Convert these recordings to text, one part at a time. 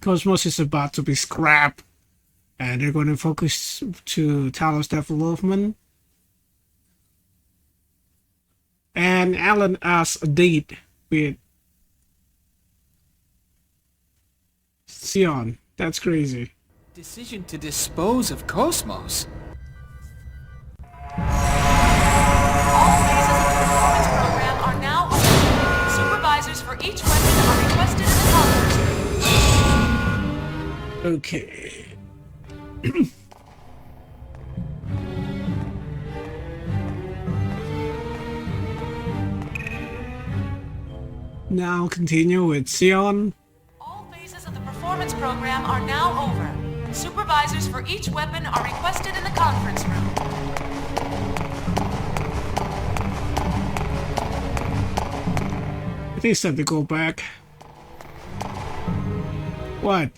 KOS-MOS is about to be scrapped, and they're going to focus to Talos development. And Allen asked a date with Shion. That's crazy. Decision to dispose of KOS-MOS. All phases of the performance program are now open. Supervisors for each weapon are requested in the conference room. Okay. Now continue with Shion. All phases of the performance program are now over. Supervisors for each weapon are requested in the conference room. I think it's time to go back. What?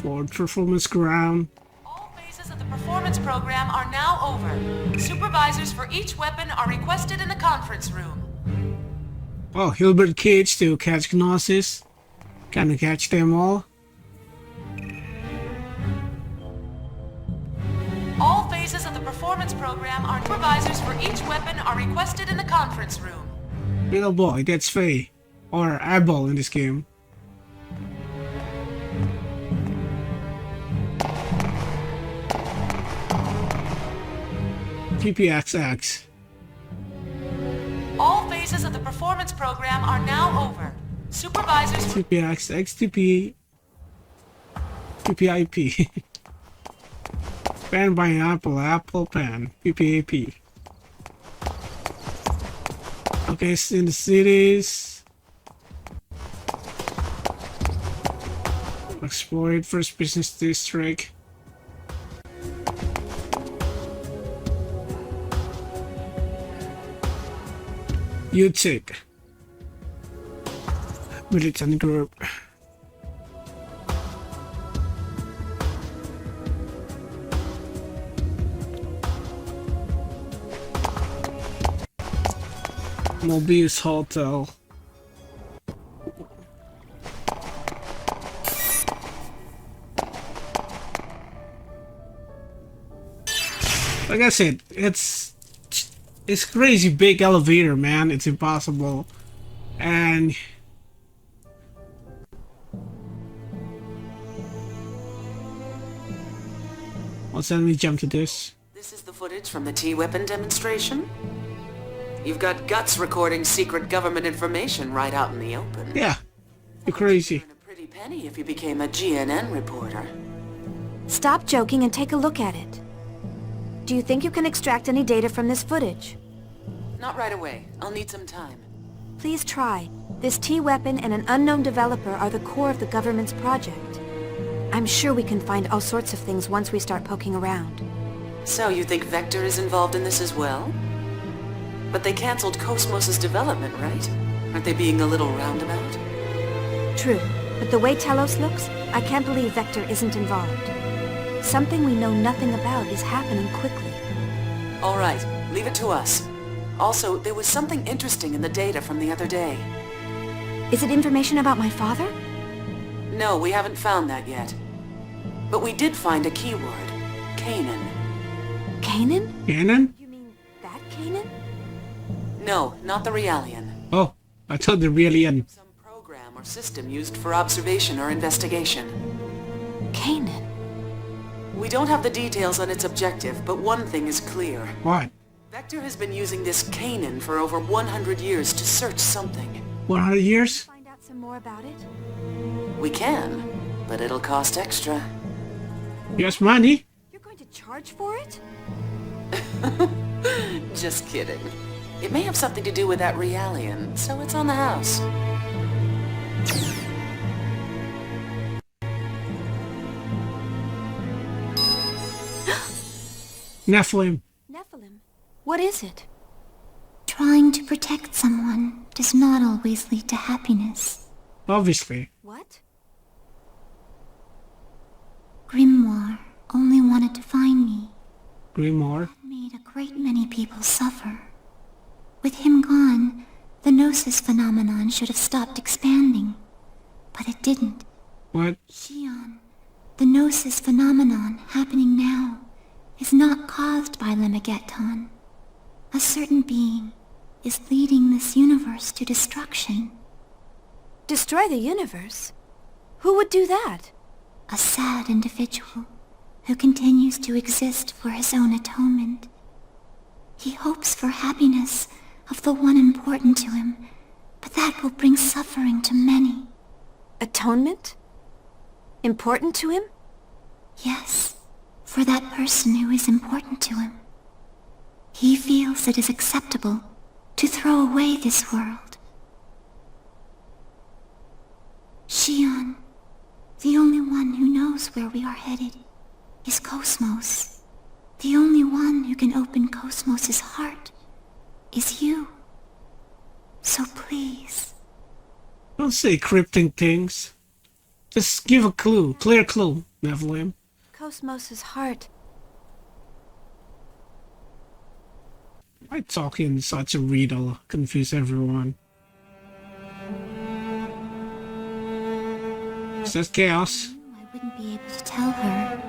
For performance ground. All phases of the performance program are now over. Supervisors for each weapon are requested in the conference room. Oh, Hilbert Cage to catch Gnosis. Can I catch them all? All phases of the performance program are supervisors for each weapon are requested in the conference room. Little boy, that's Faye. Or Eyeball in this game. PPXX. All phases of the performance program are now over. Supervisors for PPX, PPIP. Pan by Apple Pan, PPAP. Okay, it's in the cities. Explore first business district. Uzuki. Militant group. Mobius Hotel. Like I said, it's crazy big elevator, man. It's impossible. And let's let me jump to this. This is the footage from the T-weapon demonstration. You've got guts recording secret government information right out in the open. Yeah, you're crazy. Earn a pretty penny if you became a GNN reporter. Stop joking and take a look at it. Do you think you can extract any data from this footage? Not right away. I'll need some time. Please try. This T-weapon and an unknown developer are the core of the government's project. I'm sure we can find all sorts of things once we start poking around. So you think Vector is involved in this as well? But they cancelled KOS-MOS's development, right? Aren't they being a little roundabout? True, but the way Telos looks, I can't believe Vector isn't involved. Something we know nothing about is happening quickly. All right, leave it to us. Also, there was something interesting in the data from the other day. Is it information about my father? No, we haven't found that yet. But we did find a keyword. Kanan. Kanan? Cannon? You mean that Kanan? No, not the Realian. Oh, I thought the Realian. Some program or system used for observation or investigation. Kanan? We don't have the details on its objective, but one thing is clear. What? Vector has been using this Kanan for over 100 years to search something. 100 years? Find out some more about it? We can, but it'll cost extra. Yes, money. You're going to charge for it? Just kidding. It may have something to do with that Realian, so it's on the house. Nephilim. Nephilim? What is it? Trying to protect someone does not always lead to happiness. Obviously. What? Grimoire only wanted to find me. Grimoire. Made a great many people suffer. With him gone, the Gnosis phenomenon should have stopped expanding. but it didn't. What? Shion, the Gnosis phenomenon happening now is not caused by Lemegeton. A certain being is leading this universe to destruction. Destroy the universe? Who would do that? A sad individual who continues to exist for his own atonement. He hopes for happiness of the one important to him, but that will bring suffering to many. Atonement? Important to him? Yes, for that person who is important to him. He feels it is acceptable to throw away this world. Shion, the only one who knows where we are headed, is KOS-MOS. The only one who can open KOS-MOS's heart is you. So please. Don't say cryptic things. Just give a clue, clear clue, Nephilim. KOS-MOS's heart. Why talking in such a riddle? Confuse everyone. Says chaos. I wouldn't be able to tell her.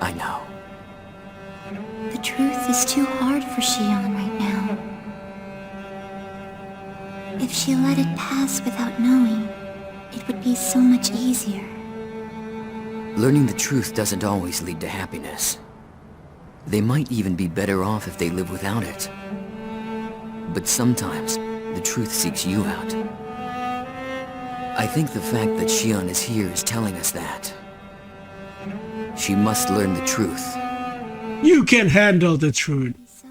I know. The truth is too hard for Shion right now. If she let it pass without knowing, it would be so much easier. Learning the truth doesn't always lead to happiness. They might even be better off if they live without it. But sometimes, the truth seeks you out. I think the fact that Shion is here is telling us that. She must learn the truth. You can handle the truth. So,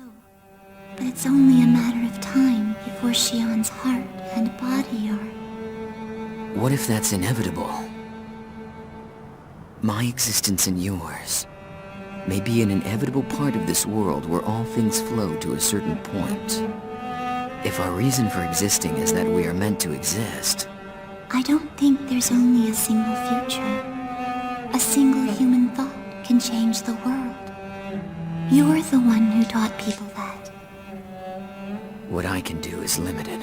but it's only a matter of time before Shion's heart and body are... What if that's inevitable? My existence and yours may be an inevitable part of this world where all things flow to a certain point. If our reason for existing is that we are meant to exist... I don't think there's only a single future. A single human thought can change the world. You're the one who taught people that. What I can do is limited.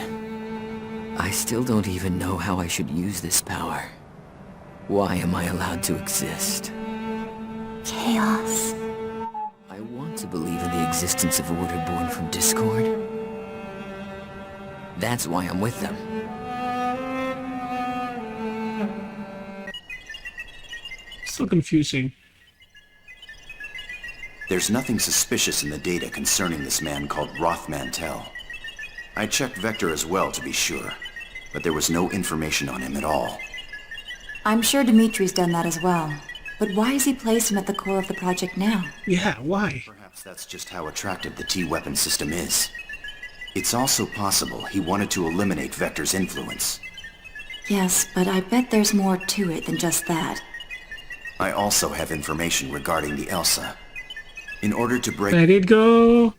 I still don't even know how I should use this power. Why am I allowed to exist? Chaos. I want to believe in the existence of order born from discord. That's why I'm with them. So confusing. There's nothing suspicious in the data concerning this man called Roth Mantel. I checked Vector as well to be sure, but there was no information on him at all. I'm sure Dimitri's done that as well. But why has he placed him at the core of the project now? Yeah, why? Perhaps that's just how attractive the T-weapon system is. It's also possible he wanted to eliminate Vector's influence. Yes, but I bet there's more to it than just that. I also have information regarding the Elsa. In order to break... Let it go!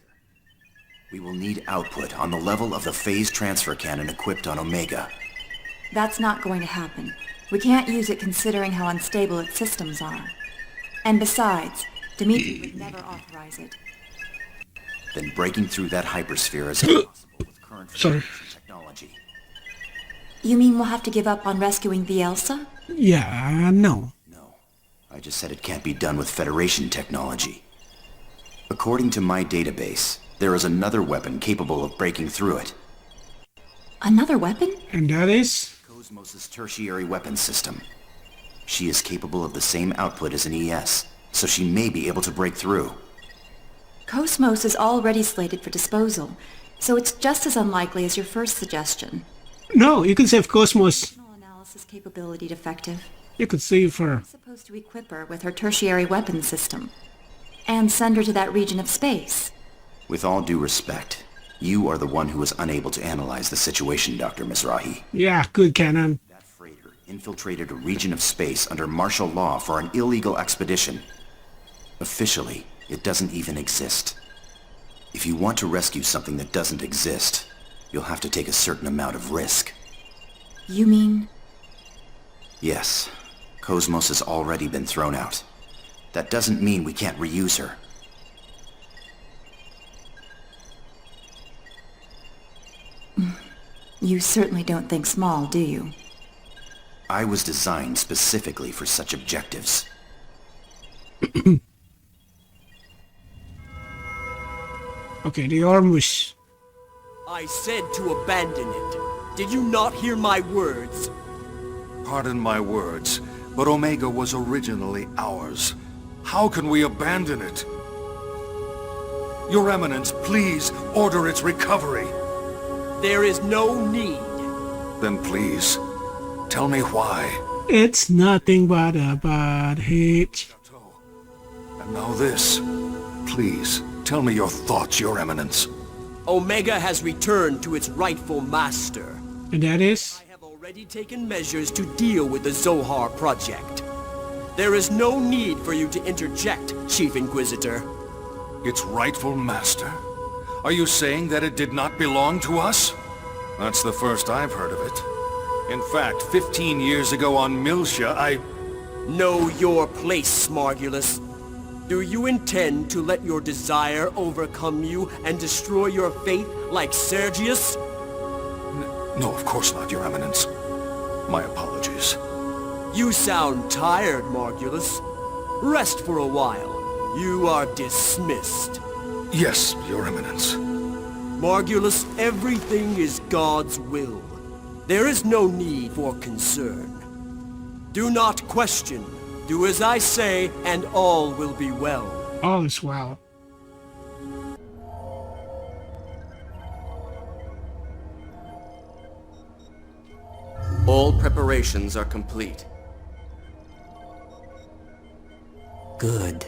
We will need output on the level of the phase transfer cannon equipped on Omega. That's not going to happen. We can't use it considering how unstable its systems are. And besides, Dimitri would never authorize it. Then breaking through that hypersphere is impossible with current Sorry. technology. You mean we'll have to give up on rescuing the Elsa? Yeah, no. No, I just said it can't be done with Federation technology. According to my database, there is another weapon capable of breaking through it. Another weapon? And that is? KOS-MOS's tertiary weapon system. She is capable of the same output as an ES, so she may be able to break through. KOS-MOS is already slated for disposal, so it's just as unlikely as your first suggestion. No, you can save KOS-MOS. Functional analysis capability defective. You could save her. I'm supposed to equip her with her tertiary weapon system. And send her to that region of space. With all due respect, you are the one who was unable to analyze the situation, Dr. Mizrahi. Yeah, good canon. That freighter infiltrated a region of space under martial law for an illegal expedition. Officially, it doesn't even exist. If you want to rescue something that doesn't exist, you'll have to take a certain amount of risk. You mean? Yes, KOS-MOS has already been thrown out. That doesn't mean we can't reuse her. You certainly don't think small, do you? I was designed specifically for such objectives. Okay, the Ormus. I said to abandon it. Did you not hear my words? Pardon my words, but Omega was originally ours. How can we abandon it? Your Eminence, please order its recovery. There is no need. Then please, tell me why. It's nothing but a bad hit. And now this. Please, tell me your thoughts, Your Eminence. Omega has returned to its rightful master. And that is? I have already taken measures to deal with the Zohar project. There is no need for you to interject, Chief Inquisitor. Its rightful master? Are you saying that it did not belong to us? That's the first I've heard of it. In fact, 15 years ago on Miltia, I... Know your place, Smargulus. Do you intend to let your desire overcome you and destroy your faith like Sergius? No, of course not, Your Eminence. My apologies. You sound tired, Margulus. Rest for a while. You are dismissed. Yes, Your Eminence. Margulus, everything is God's will. There is no need for concern. Do not question. Do as I say, and all will be well. All is well. All preparations are complete. Good.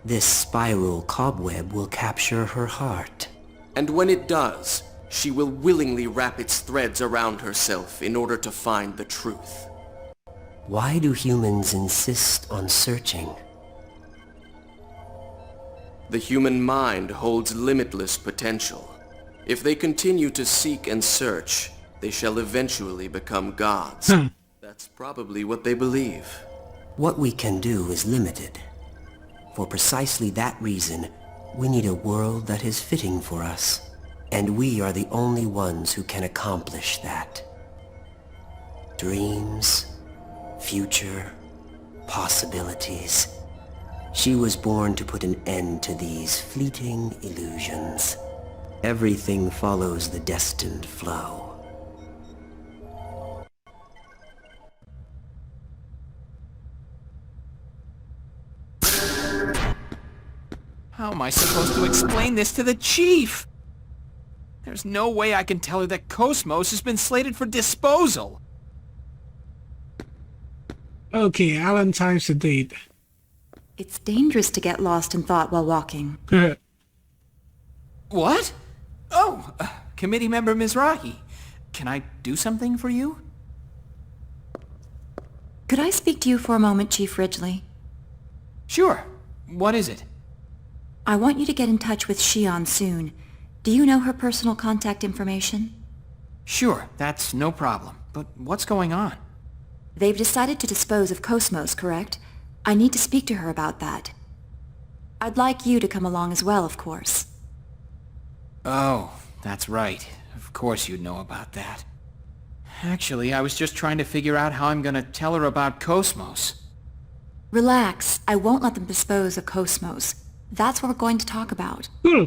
This spiral cobweb will capture her heart. And when it does, she will willingly wrap its threads around herself in order to find the truth. Why do humans insist on searching? The human mind holds limitless potential. If they continue to seek and search, they shall eventually become gods. That's probably what they believe. What we can do is limited. For precisely that reason, we need a world that is fitting for us. And we are the only ones who can accomplish that. Dreams, future, possibilities. She was born to put an end to these fleeting illusions. Everything follows the destined flow. How am I supposed to explain this to the Chief? There's no way I can tell her that KOS-MOS has been slated for disposal. Okay, Alan times the date. It's dangerous to get lost in thought while walking. What? Oh, Committee Member Mizrahi. Can I do something for you? Could I speak to you for a moment, Chief Ridgeley? Sure. What is it? I want you to get in touch with Shion soon. Do you know her personal contact information? Sure, that's no problem. But what's going on? They've decided to dispose of KOS-MOS, correct? I need to speak to her about that. I'd like you to come along as well, of course. Oh, that's right. Of course you'd know about that. Actually, I was just trying to figure out how I'm gonna tell her about KOS-MOS. Relax. I won't let them dispose of KOS-MOS. That's what we're going to talk about. Huh?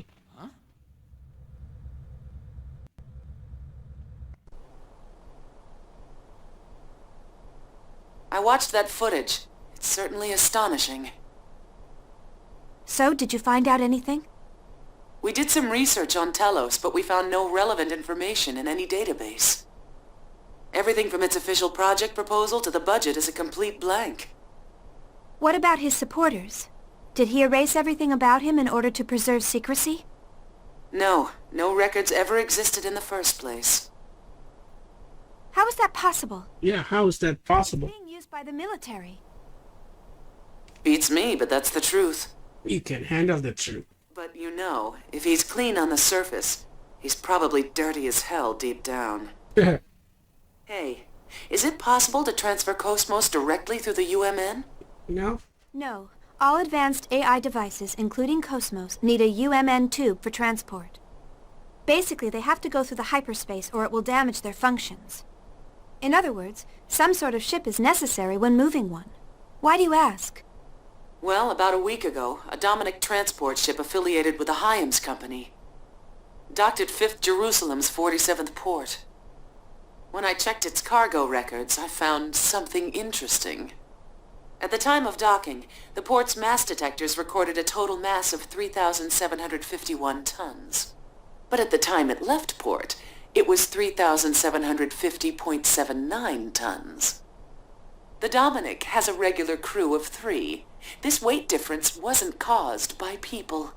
I watched that footage. It's certainly astonishing. So, did you find out anything? We did some research on T-Elos, but we found no relevant information in any database. Everything from its official project proposal to the budget is a complete blank. What about his supporters? Did he erase everything about him in order to preserve secrecy? No records ever existed in the first place. How is that possible? Yeah, how is that possible? Being used by the military. Beats me, but that's the truth. You can handle the truth. But you know, if he's clean on the surface, he's probably dirty as hell deep down. Hey, is it possible to transfer KOS-MOS directly through the UMN? No? No. All advanced AI devices, including KOS-MOS, need a UMN tube for transport. Basically, they have to go through the hyperspace or it will damage their functions. In other words, some sort of ship is necessary when moving one. Why do you ask? Well, about a week ago, a Dominic transport ship affiliated with the Hyams Company docked at 5th Jerusalem's 47th port. When I checked its cargo records, I found something interesting. At the time of docking, the port's mass detectors recorded a total mass of 3,751 tons. But at the time it left port, it was 3,750.79 tons. The Dominic has a regular crew of 3. This weight difference wasn't caused by people.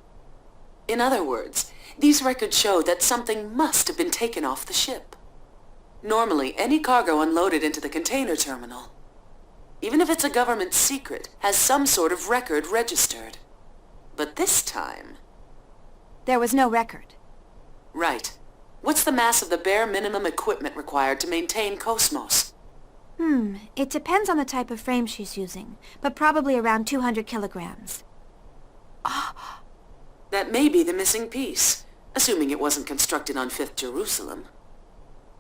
In other words, these records show that something must have been taken off the ship. Normally, any cargo unloaded into the container terminal, even if it's a government secret, has some sort of record registered. But this time... There was no record. Right. What's the mass of the bare minimum equipment required to maintain KOS-MOS? It depends on the type of frame she's using, but probably around 200 kilograms. That may be the missing piece, assuming it wasn't constructed on 5th Jerusalem.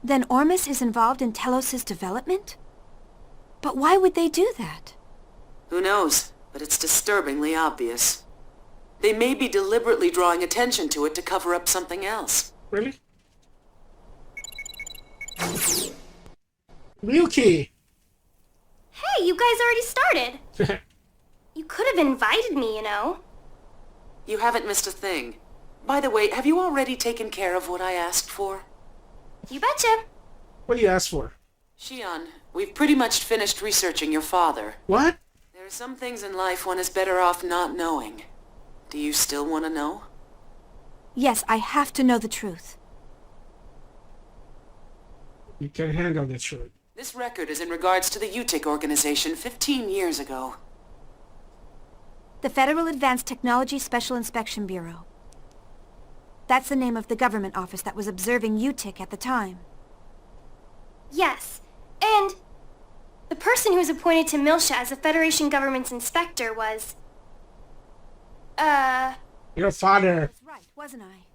Then Ormus is involved in Telos' development? But why would they do that? Who knows, but it's disturbingly obvious. They may be deliberately drawing attention to it to cover up something else. Really? Ryuki! Hey, you guys already started! You could have invited me, you know. You haven't missed a thing. By the way, have you already taken care of what I asked for? You betcha. What do you ask for? Shion, we've pretty much finished researching your father. What? There are some things in life one is better off not knowing. Do you still want to know? Yes, I have to know the truth. You can handle the truth. This record is in regards to the UTIC organization 15 years ago. The Federal Advanced Technology Special Inspection Bureau. That's the name of the government office that was observing UTIC at the time. Yes, and the person who was appointed to Miltia as the Federation government's inspector was... Your father. I was right, wasn't I?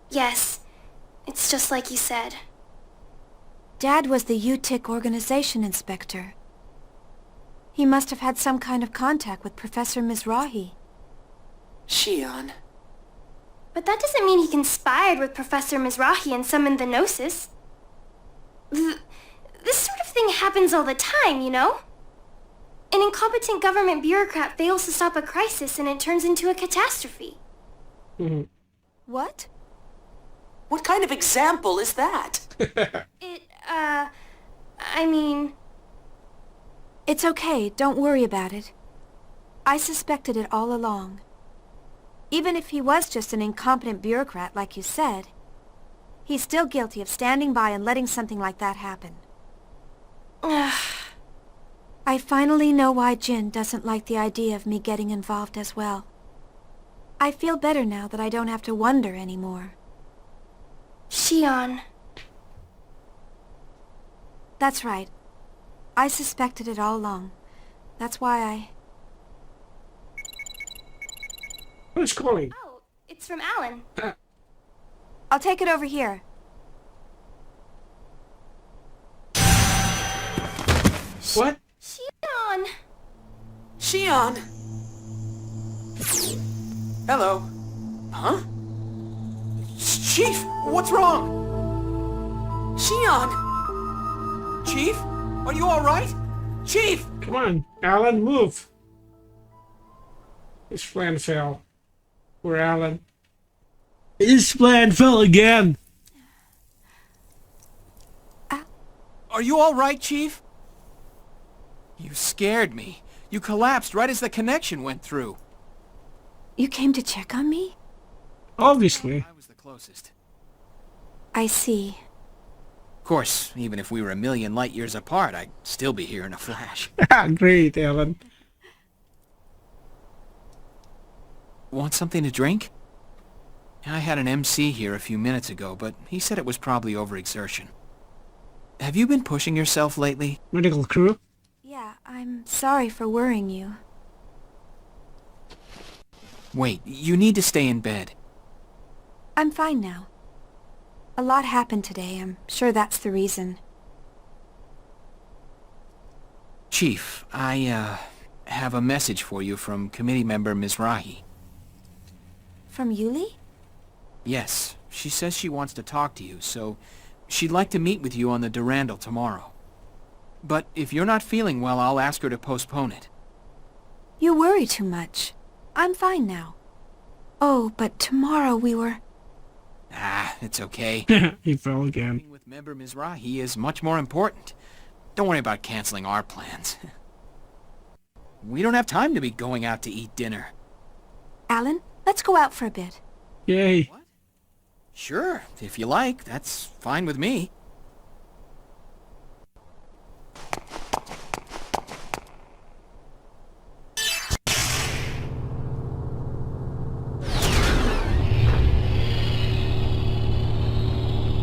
Yes, it's just like you said. Dad was the UTIC organization inspector. He must have had some kind of contact with Professor Mizrahi. Shion. But that doesn't mean he conspired with Professor Mizrahi and summoned the Gnosis. This sort of thing happens all the time, you know? An incompetent government bureaucrat fails to stop a crisis and it turns into a catastrophe. What? What kind of example is that? I mean... It's okay, don't worry about it. I suspected it all along. Even if he was just an incompetent bureaucrat, like you said, he's still guilty of standing by and letting something like that happen. I finally know why Jin doesn't like the idea of me getting involved as well. I feel better now that I don't have to wonder anymore. Shion. That's right. I suspected it all along. That's why I... Who's calling? Oh, it's from Allen. I'll take it over here. What? Shion! Shion! Hello. Huh? Chief, what's wrong? Shion! Chief, are you alright? Chief! Come on, Alan, move. His plan fell. Poor Alan. His plan fell again. Are you all right, Chief? You scared me. You collapsed right as the connection went through. You came to check on me? Obviously. I was the closest. I see. Of course, even if we were a million light years apart, I'd still be here in a flash. Great, Alan. Want something to drink? I had an MC here a few minutes ago, but he said it was probably overexertion. Have you been pushing yourself lately? Medical crew? Yeah, I'm sorry for worrying you. Wait, you need to stay in bed. I'm fine now. A lot happened today, I'm sure that's the reason. Chief, I, have a message for you from committee member Mizrahi. From Yuli? Yes, she says she wants to talk to you, so she'd like to meet with you on the Durandal tomorrow. But if you're not feeling well, I'll ask her to postpone it. You worry too much. I'm fine now. Oh, but tomorrow we were... Ah, it's okay. He fell again. Meeting with member Mizrahi is much more important. Don't worry about canceling our plans. We don't have time to be going out to eat dinner. Alan, let's go out for a bit. Yay. What? Sure, if you like, that's fine with me.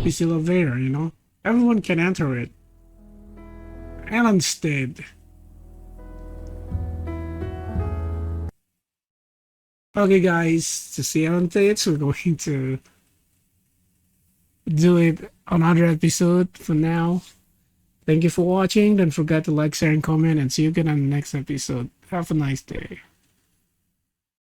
This elevator, you know? Everyone can enter it. Alan's dead. Okay guys, to see Alan dates, we're going to do it another episode for now. Thank you for watching. Don't forget to like, share, and comment, and see you again on the next episode. Have a nice day.